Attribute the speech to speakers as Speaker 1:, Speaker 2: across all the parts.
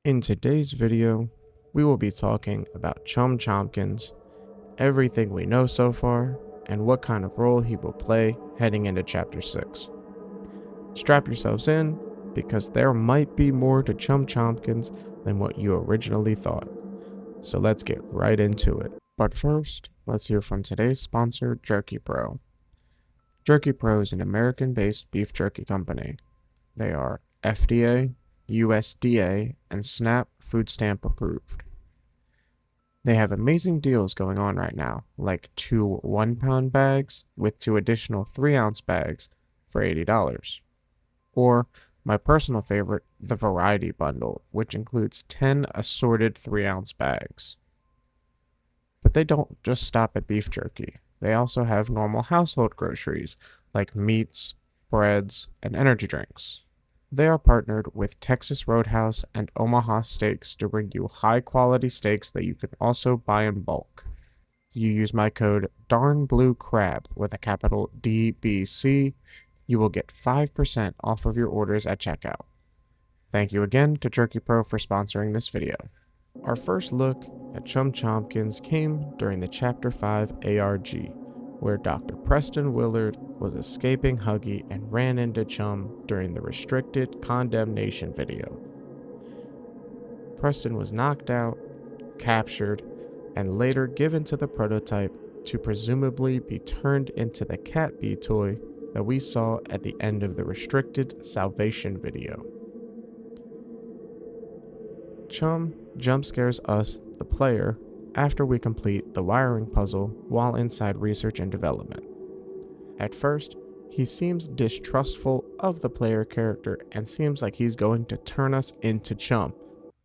Speaker 1: In today's video, we will be talking about Chum Chompkins, everything we know so far, and what kind of role he will play heading into Chapter 6. Strap yourselves in, because there might be more to Chum Chompkins than what you originally thought. So let's get right into it. But first, let's hear from today's sponsor, Jerky Pro. Jerky Pro is an American-based beef jerky company. They are FDA, USDA, and SNAP food stamp approved. They have amazing deals going on right now, like 2 1-pound bags with 2 additional 3-ounce bags for $80. Or my personal favorite, the Variety Bundle, which includes 10 assorted 3-ounce bags. But they don't just stop at beef jerky. They also have normal household groceries like meats, breads, and energy drinks. They are partnered with Texas Roadhouse and Omaha Steaks to bring you high-quality steaks that you can also buy in bulk. If you use my code DARNBLUECRAB with a capital DBC, you will get 5% off of your orders at checkout. Thank you again to Jerky Pro for sponsoring this video. Our first look at Chum Chompkins came during the Chapter 5 ARG, where Dr. Preston Willard was escaping Huggy and ran into Chum during the restricted condemnation video. Preston was knocked out, captured, and later given to the prototype to presumably be turned into the cat bee toy that we saw at the end of the restricted Salvation video. Chum jump scares us, the player, after we complete the wiring puzzle while inside research and development. At first, he seems distrustful of the player character and seems like he's going to turn us into Chum,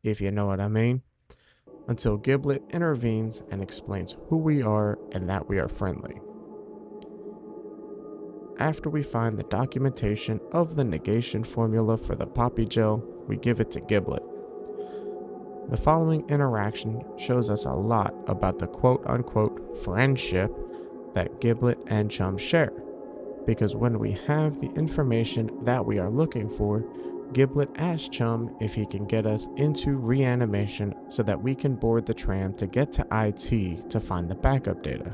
Speaker 1: if you know what I mean, until Giblet intervenes and explains who we are and that we are friendly. After we find the documentation of the negation formula for the poppy gel, we give it to Giblet. The following interaction shows us a lot about the quote-unquote friendship that Giblet and Chum share, because when we have the information that we are looking for, Giblet asks Chum if he can get us into reanimation so that we can board the tram to get to IT to find the backup data.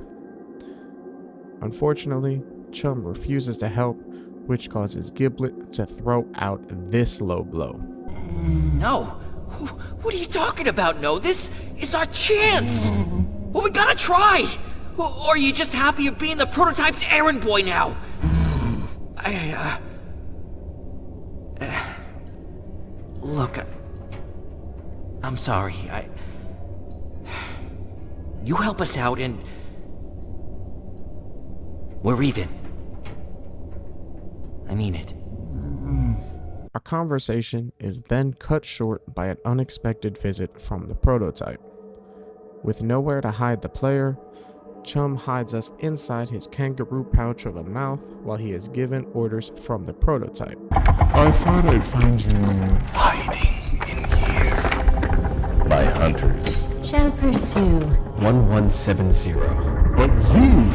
Speaker 1: Unfortunately, Chum refuses to help, which causes Giblet to throw out this low blow.
Speaker 2: No! What are you talking about, No? This is our chance! Well, we gotta try! Or are you just happy of being the prototype's errand boy now? Look, I'm sorry. You help us out and we're even. I mean it.
Speaker 1: Our conversation is then cut short by an unexpected visit from the prototype. With nowhere to hide the player, Chum hides us inside his kangaroo pouch of a mouth while he is given orders from the prototype.
Speaker 3: I thought I'd find you
Speaker 4: hiding in here.
Speaker 5: My hunters.
Speaker 6: Shall pursue.
Speaker 5: 1170.
Speaker 3: But you!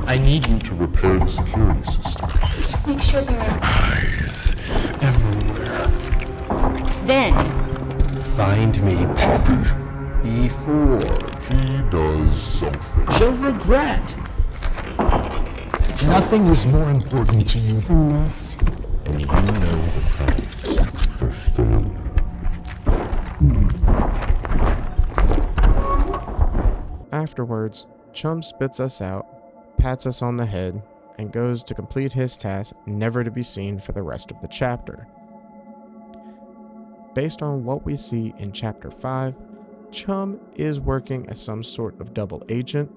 Speaker 3: I need you to repair the security system.
Speaker 6: Make sure there are
Speaker 3: Eyes everywhere.
Speaker 6: Then
Speaker 5: Find me
Speaker 3: Poppy,
Speaker 5: before
Speaker 3: he does something.
Speaker 5: she'll regret.
Speaker 4: Nothing is more important to you than
Speaker 6: than this.
Speaker 5: And you know the price.
Speaker 3: For failure.
Speaker 1: Afterwards, Chum spits us out, pats us on the head, and goes to complete his task never to be seen for the rest of the chapter. Based on what we see in Chapter 5, Chum is working as some sort of double agent.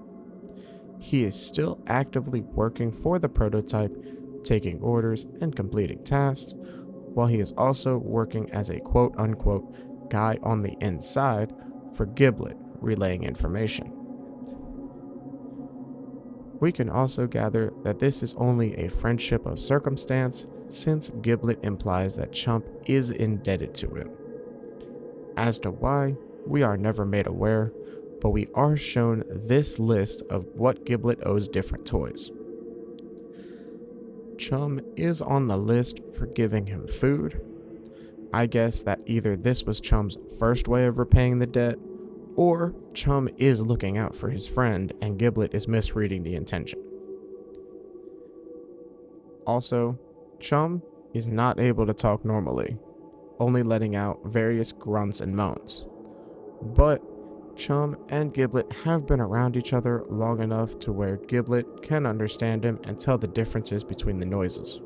Speaker 1: He is still actively working for the prototype, taking orders and completing tasks, while he is also working as a quote-unquote guy on the inside for Giblet, relaying information. We can also gather that this is only a friendship of circumstance, since Giblet implies that Chum is indebted to him. As to why, we are never made aware, but we are shown this list of what Giblet owes different toys. Chum is on the list for giving him food, I guess that either this was Chum's first way of repaying the debt, or Chum is looking out for his friend and Giblet is misreading the intention. Also, Chum is not able to talk normally, only letting out various grunts and moans. But Chum and Giblet have been around each other long enough to where Giblet can understand him and tell the differences between the noises.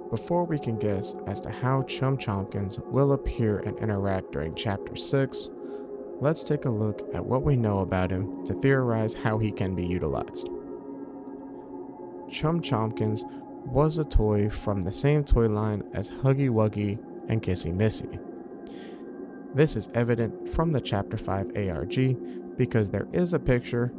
Speaker 1: Before we can guess as to how Chum Chompkins will appear and interact during Chapter 6, let's take a look at what we know about him to theorize how he can be utilized. Chum Chompkins was a toy from the same toy line as Huggy Wuggy and Kissy Missy. This is evident from the Chapter 5 ARG because there is a picture,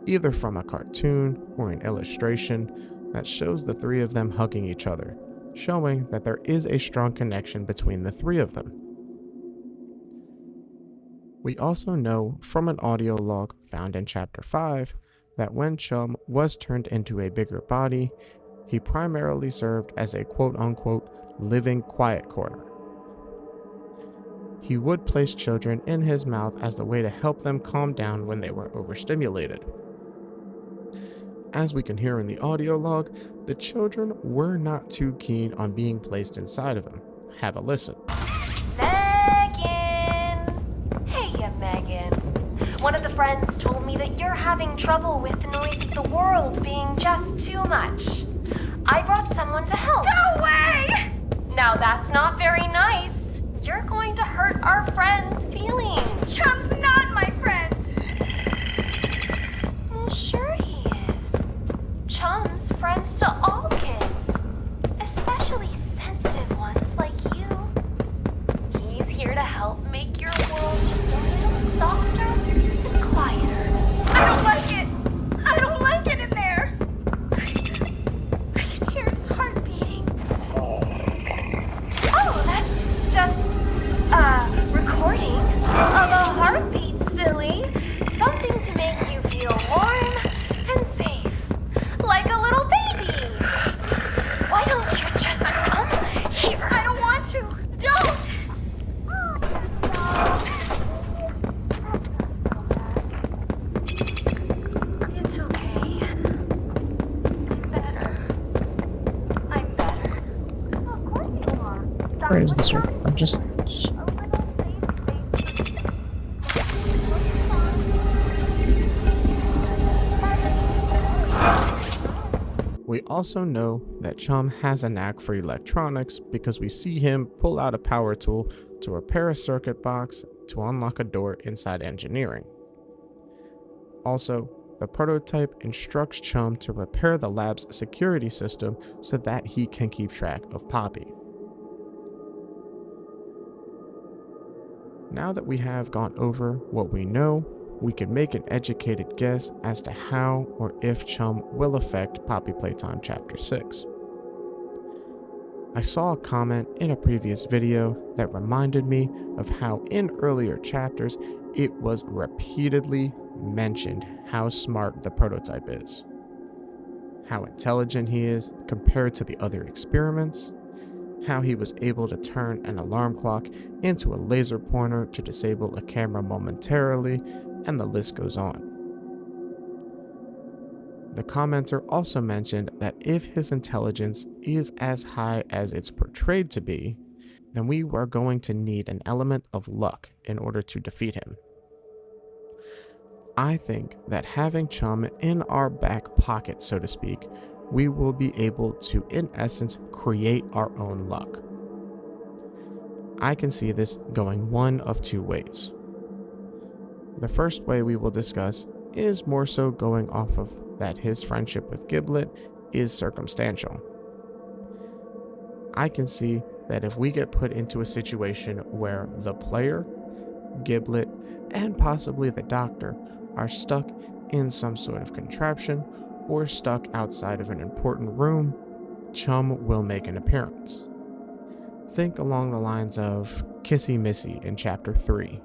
Speaker 1: either from a cartoon or an illustration, that shows the three of them hugging each other, showing that there is a strong connection between the three of them. We also know from an audio log found in Chapter 5 that when Chum was turned into a bigger body, he primarily served as a quote-unquote living quiet corner. He would place children in his mouth as the way to help them calm down when they were overstimulated. As we can hear in the audio log, the children were not too keen on being placed inside of him. Have a listen.
Speaker 7: Megan! Hey, Megan. One of the friends told me that you're having trouble with the noise of the world being just too much. I brought someone to help.
Speaker 8: No way!
Speaker 7: Now that's not very nice. You're going to hurt our friend's feelings.
Speaker 8: Chum's not my friend.
Speaker 7: Well, sure he is. Chum's friends to all kids, especially sensitive ones like you. He's here to help make your world just a little softer and quieter.
Speaker 8: I don't like it. I don't like it in there. I can hear his heart beating.
Speaker 7: Oh, that's just recording of a heartbeat, silly. Something to make you feel warm and safe, like a little baby. Why don't you just come here?
Speaker 8: I don't want to. Don't! It's okay. I'm better. I'm better. Of course you are.
Speaker 1: Where is this one? I'm just... We also know that Chum has a knack for electronics because we see him pull out a power tool to repair a circuit box to unlock a door inside engineering. Also, the prototype instructs Chum to repair the lab's security system so that he can keep track of Poppy. Now that we have gone over what we know, we can make an educated guess as to how or if Chum will affect Poppy Playtime Chapter 6. I saw a comment in a previous video that reminded me of how in earlier chapters it was repeatedly mentioned how smart the prototype is, how intelligent he is compared to the other experiments, how he was able to turn an alarm clock into a laser pointer to disable a camera momentarily, and the list goes on. The commenter also mentioned that if his intelligence is as high as it's portrayed to be, then we are going to need an element of luck in order to defeat him. I think that having Chum in our back pocket, so to speak, we will be able to, in essence, create our own luck. I can see this going one of two ways. The first way we will discuss is more so going off of that his friendship with Giblet is circumstantial. I can see that if we get put into a situation where the player, Giblet, and possibly the doctor are stuck in some sort of contraption or stuck outside of an important room, Chum will make an appearance. Think along the lines of Kissy Missy in Chapter 3.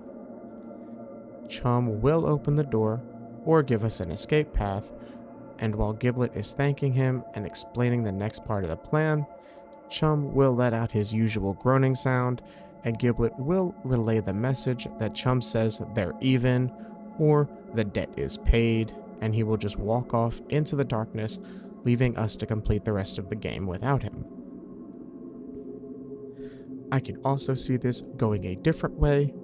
Speaker 1: Chum will open the door or give us an escape path, and while Giblet is thanking him and explaining the next part of the plan, Chum will let out his usual groaning sound, and Giblet will relay the message that Chum says they're even, or the debt is paid, and he will just walk off into the darkness, leaving us to complete the rest of the game without him. I can also see this going a different way,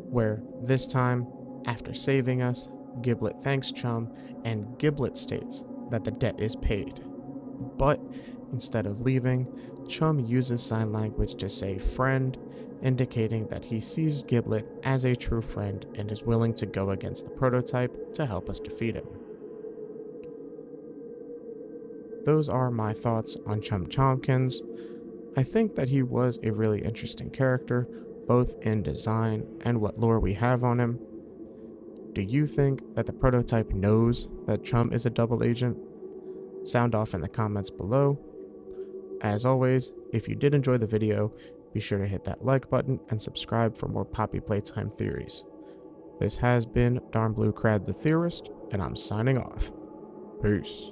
Speaker 1: where this time, after saving us, Giblet thanks Chum, and Giblet states that the debt is paid. But instead of leaving, Chum uses sign language to say friend, indicating that he sees Giblet as a true friend and is willing to go against the prototype to help us defeat him. Those are my thoughts on Chum Chompkins. I think that he was a really interesting character, both in design and what lore we have on him. Do you think that the prototype knows that Chum is a double agent? Sound off in the comments below. As always, if you did enjoy the video, be sure to hit that like button and subscribe for more Poppy Playtime theories. This has been Darn Blue Crab the Theorist, and I'm signing off. Peace.